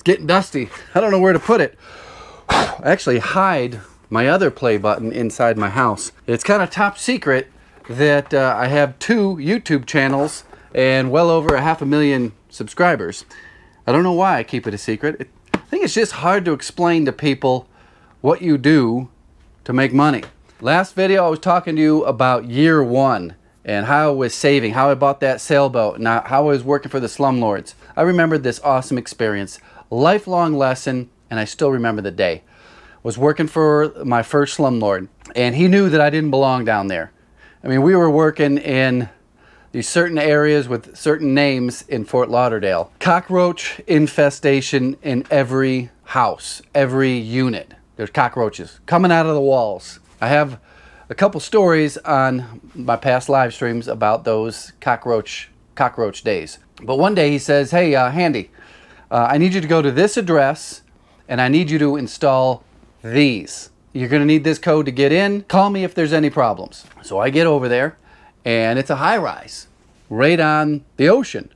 getting dusty. I don't know where to put it. I actually hide my other play button inside my house. It's kind of top secret that I have 2 YouTube channels and well over 500,000 subscribers. I don't know why I keep it a secret. I think it's just hard to explain to people what you do to make money. Last video I was talking to you about year 1 and how I was saving, how I bought that sailboat, and how I was working for the slumlords. I remembered this awesome experience, lifelong lesson, and I still remember the day. I was working for my first slumlord, and he knew that I didn't belong down there. I mean, we were working in these certain areas with certain names in Fort Lauderdale. Cockroach infestation in every house, every unit. There's cockroaches coming out of the walls. I have a couple stories on my past live streams about those cockroach days. But one day he says, hey, Handy, I need you to go to this address and I need you to install these. You're going to need this code to get in. Call me if there's any problems. So I get over there and it's a high-rise right on the ocean.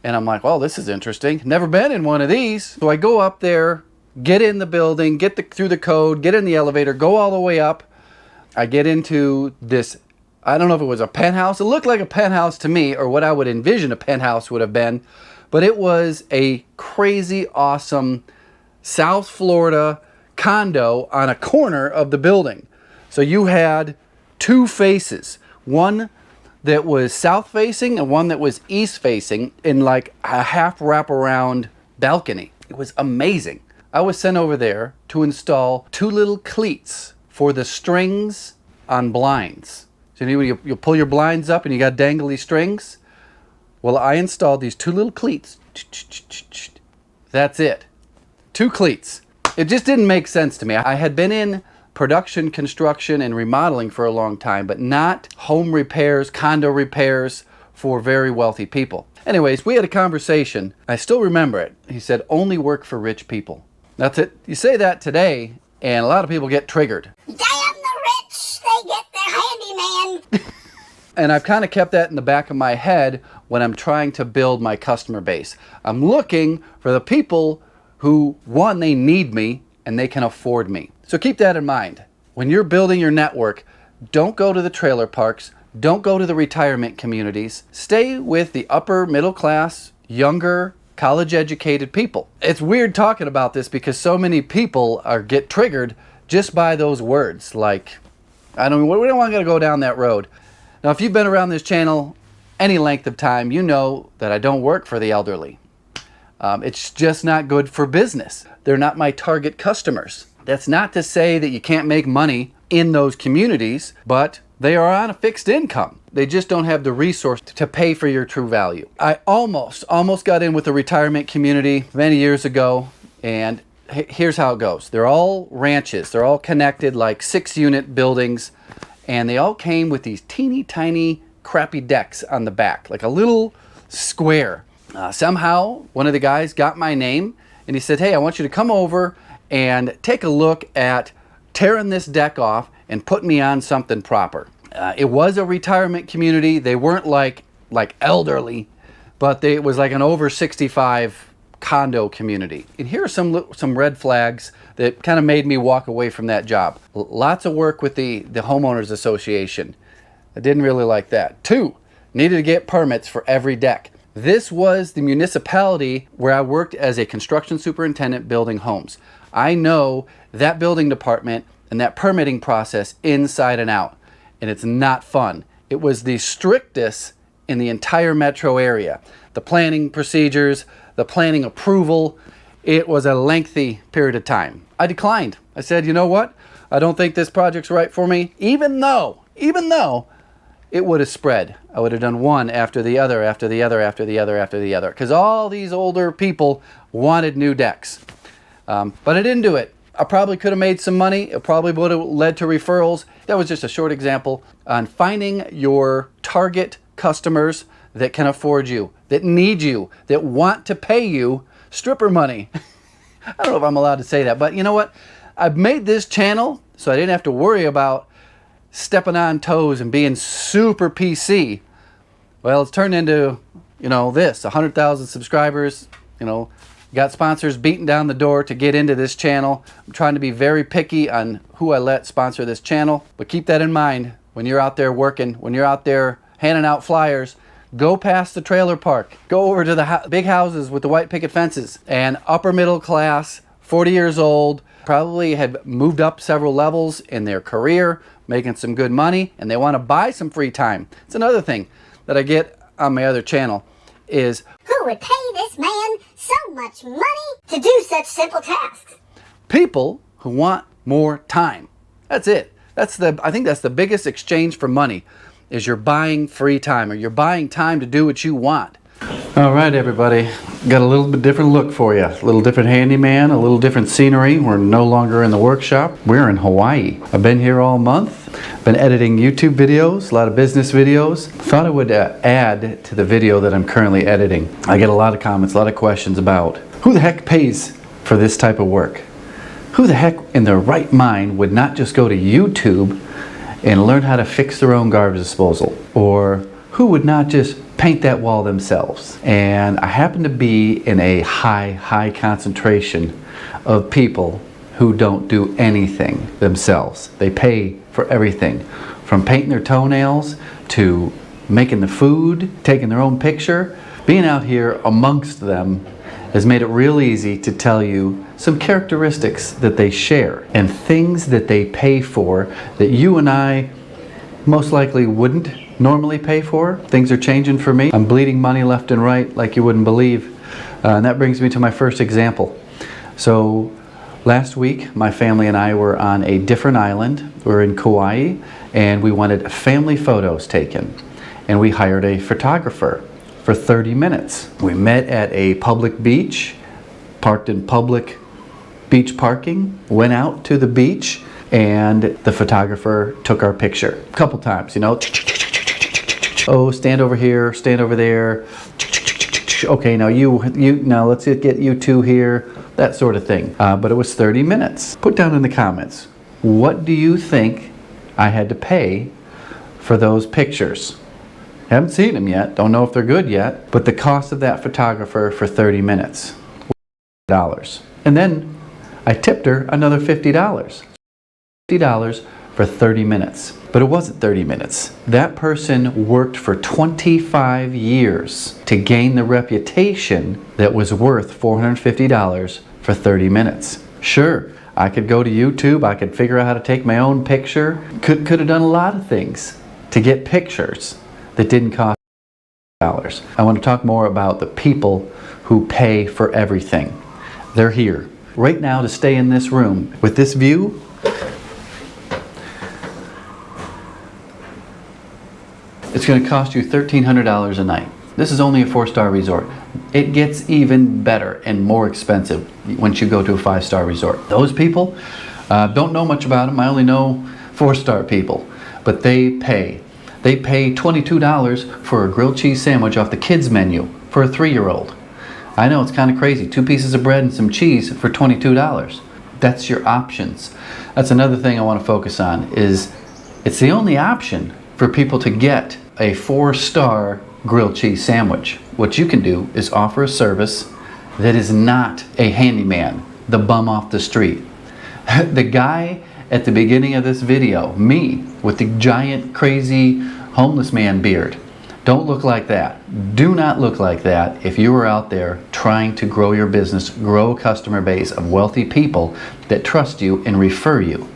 And I'm like, well, this is interesting. Never been in one of these. So I go up there, get in the building, through the code, get in the elevator, go all the way up. I get into this, I don't know if it was a penthouse. It looked like a penthouse to me, or what I would envision a penthouse would have been. But it was a crazy, awesome South Florida condo on a corner of the building. So you had 2 faces. One that was south facing and one that was east facing in like a half wraparound balcony. It was amazing. I was sent over there to install 2 little cleats for the strings on blinds. So you pull your blinds up and you got dangly strings. Well, I installed these 2 little cleats. That's it. 2 cleats. It just didn't make sense to me. I had been in production, construction, and remodeling for a long time, but not home repairs, condo repairs for very wealthy people. Anyways, we had a conversation. I still remember it. He said, only work for rich people. That's it. You say that today, and a lot of people get triggered. Damn the rich, they get their handyman. And I've kind of kept that in the back of my head when I'm trying to build my customer base. I'm looking for the people who, one, they need me and they can afford me. So keep that in mind. When you're building your network, don't go to the trailer parks, don't go to the retirement communities. Stay with the upper middle class, younger, college-educated people. It's weird talking about this because so many people get triggered just by those words. Like, we don't want to go down that road. Now, if you've been around this channel any length of time, you know that I don't work for the elderly. It's just not good for business. They're not my target customers. That's not to say that you can't make money in those communities, but they are on a fixed income. They just don't have the resource to pay for your true value. I almost got in with the retirement community many years ago, and here's how it goes. They're all ranches. They're all connected, like 6-unit buildings, and they all came with these teeny tiny crappy decks on the back, like a little square. Somehow, one of the guys got my name, and he said, hey, I want you to come over and take a look at tearing this deck off and put me on something proper. It was a retirement community. They weren't like elderly, but it was like an over 65 condo community. And here are some red flags that kind of made me walk away from that job. Lots of work with the homeowners association. I didn't really like that. 2, needed to get permits for every deck. This was the municipality where I worked as a construction superintendent building homes. I know that building department and that permitting process inside and out, and it's not fun. It was the strictest in the entire metro area. The planning procedures, the planning approval, it was a lengthy period of time. I declined. I said, you know what? I don't think this project's right for me, even though it would have spread. I would have done one after the other, after the other, after the other, after the other, because all these older people wanted new decks. But I didn't do it. I probably could have made some money. It probably would have led to referrals. That was just a short example on finding your target customers that can afford you, that need you, that want to pay you stripper money. I don't know if I'm allowed to say that, but you know what? I've made this channel so I didn't have to worry about stepping on toes and being super PC. Well, it's turned into, this, 100,000 subscribers, Got sponsors beating down the door to get into this channel. I'm trying to be very picky on who I let sponsor this channel, but keep that in mind when you're out there working, when you're out there handing out flyers. Go past the trailer park. Go over to the big houses with the white picket fences. And upper middle class, 40 years old, probably had moved up several levels in their career, making some good money, and they want to buy some free time. It's another thing that I get on my other channel is, Who would pay this man so much money to do such simple tasks? people who want more time. That's it. I think that's the biggest exchange for money, is you're buying free time, or you're buying time to do what you want. All right, everybody, got a little bit different look for you. A little different handyman, a little different scenery. We're no longer in the workshop. We're in Hawaii. I've been here all month. Been editing YouTube videos, a lot of business videos. Thought I would add to the video that I'm currently editing. I get a lot of comments, a lot of questions about who the heck pays for this type of work? Who the heck in their right mind would not just go to YouTube and learn how to fix their own garbage disposal? Or who would not just paint that wall themselves? And I happen to be in a high concentration of people who don't do anything themselves. They pay for everything, from painting their toenails to making the food, taking their own picture. Being out here amongst them has made it real easy to tell you some characteristics that they share and things that they pay for that you and I most likely wouldn't normally pay for. Things are changing for me. I'm bleeding money left and right like you wouldn't believe. And that brings me to my first example. So last week, my family and I were on a different island. We're in Kauai, and we wanted family photos taken. And we hired a photographer for 30 minutes. We met at a public beach, parked in public beach parking, went out to the beach, and the photographer took our picture a couple times, you know. Oh, stand over here, stand over there. Okay, now now let's get you two here, that sort of thing. But it was 30 minutes. Put down in the comments, what do you think I had to pay for those pictures? Haven't seen them yet, don't know if they're good yet, but the cost of that photographer for 30 minutes, $50. And then I tipped her another $50. $50 for 30 minutes. But it wasn't 30 minutes. That person worked for 25 years to gain the reputation that was worth $450 for 30 minutes. Sure, I could go to YouTube, I could figure out how to take my own picture. Could have done a lot of things to get pictures that didn't cost $50. I want to talk more about the people who pay for everything. They're here right now to stay in this room with this view. It's going to cost you $1,300 a night. This is only a 4-star resort. It gets even better and more expensive once you go to a 5-star resort. Those people, don't know much about them. I only know 4-star people, but they pay. They pay $22 for a grilled cheese sandwich off the kids menu for a 3-year-old. I know, it's kind of crazy. 2 pieces of bread and some cheese for $22. That's your options. That's another thing I want to focus on, is it's the only option for people to get a 4-star grilled cheese sandwich. What you can do is offer a service that is not a handyman, the bum off the street. The guy at the beginning of this video, me, with the giant crazy homeless man beard, don't look like that. Do not look like that if you are out there trying to grow your business, grow a customer base of wealthy people that trust you and refer you.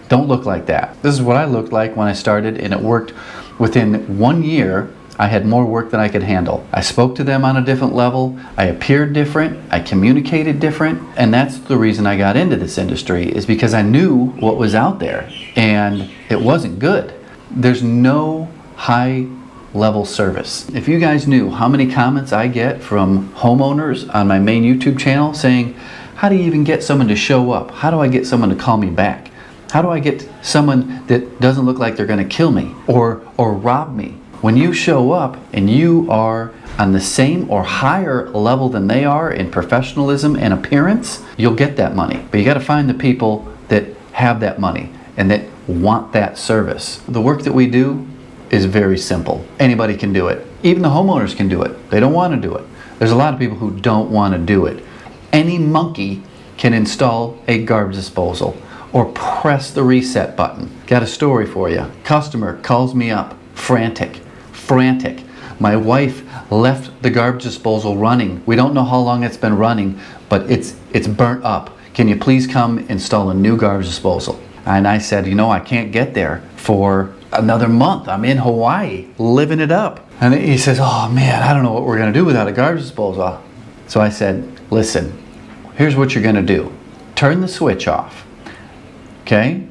Don't look like that. This is what I looked like when I started, and it worked. Within 1 year, I had more work than I could handle. I spoke to them on a different level. I appeared different. I communicated different. And that's the reason I got into this industry, is because I knew what was out there, and it wasn't good. There's no high level service. If you guys knew how many comments I get from homeowners on my main YouTube channel saying, how do you even get someone to show up? How do I get someone to call me back? How do I get someone that doesn't look like they're going to kill me or rob me? When you show up and you are on the same or higher level than they are in professionalism and appearance, you'll get that money. But you got to find the people that have that money and that want that service. The work that we do is very simple. Anybody can do it. Even the homeowners can do it. They don't want to do it. There's a lot of people who don't want to do it. Any monkey can install a garbage disposal or press the reset button. Got a story for you. Customer calls me up, frantic. My wife left the garbage disposal running. We don't know how long it's been running, but it's burnt up. Can you please come install a new garbage disposal? And I said, I can't get there for another month. I'm in Hawaii, living it up. And he says, oh man, I don't know what we're gonna do without a garbage disposal. So I said, listen, here's what you're gonna do. Turn the switch off, okay?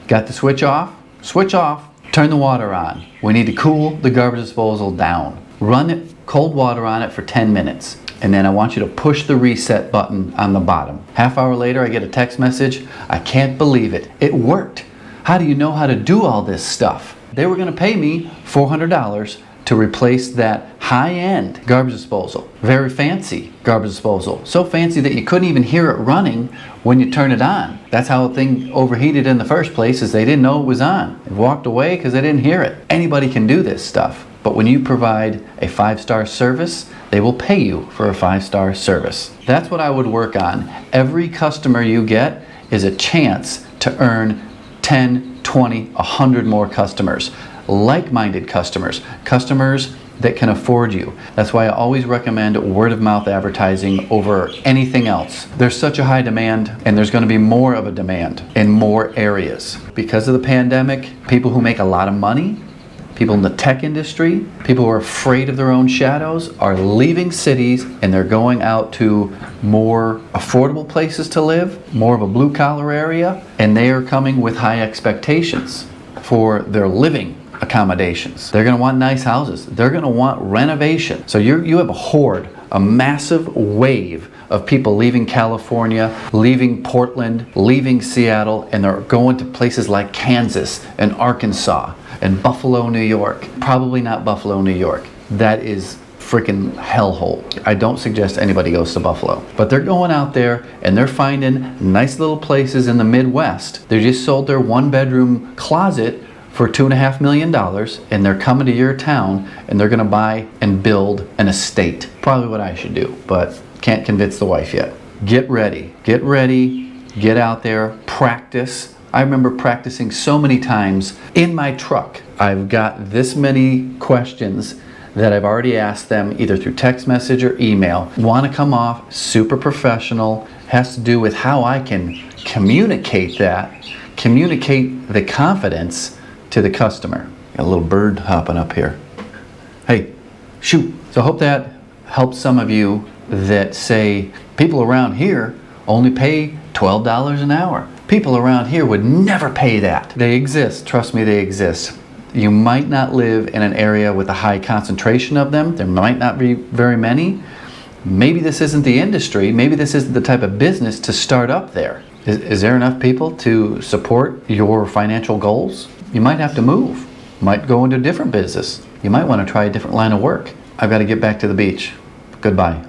Got the switch off? Switch off, turn the water on. We need to cool the garbage disposal down. Run it, cold water on it for 10 minutes. And then I want you to push the reset button on the bottom. Half hour later, I get a text message. I can't believe it. It worked. How do you know how to do all this stuff? They were gonna pay me $400 to replace that high-end garbage disposal. Very fancy garbage disposal. So fancy that you couldn't even hear it running when you turn it on. That's how the thing overheated in the first place, is they didn't know it was on. They walked away because they didn't hear it. Anybody can do this stuff. But when you provide a 5-star service, they will pay you for a 5-star service. That's what I would work on. Every customer you get is a chance to earn 10, 20, 100 more customers. Like-minded customers, customers that can afford you. That's why I always recommend word-of-mouth advertising over anything else. There's such a high demand, and there's going to be more of a demand in more areas. Because of the pandemic, people who make a lot of money, people in the tech industry, people who are afraid of their own shadows are leaving cities and they're going out to more affordable places to live, more of a blue-collar area, and they are coming with high expectations for their living accommodations. They're going to want nice houses. They're going to want renovation. So you have a horde, a massive wave of people leaving California, leaving Portland, leaving Seattle, and they're going to places like Kansas and Arkansas and Buffalo, New York. Probably not Buffalo, New York. That is freaking hellhole. I don't suggest anybody goes to Buffalo. But they're going out there and they're finding nice little places in the Midwest. They just sold their 1-bedroom closet for $2.5 million, and they're coming to your town and they're gonna buy and build an estate. Probably what I should do, but can't convince the wife yet. Get ready, get out there, practice. I remember practicing so many times in my truck. I've got this many questions that I've already asked them either through text message or email. Want to come off super professional. Has to do with how I can communicate the confidence to the customer. Got a little bird hopping up here. Hey, shoot. So I hope that helps some of you that say people around here only pay $12 an hour. People around here would never pay that. They exist. Trust me, they exist. You might not live in an area with a high concentration of them. There might not be very many. Maybe this isn't the industry. Maybe this isn't the type of business to start up there. Is there enough people to support your financial goals? You might have to move. Might go into a different business. You might want to try a different line of work. I've got to get back to the beach. Goodbye.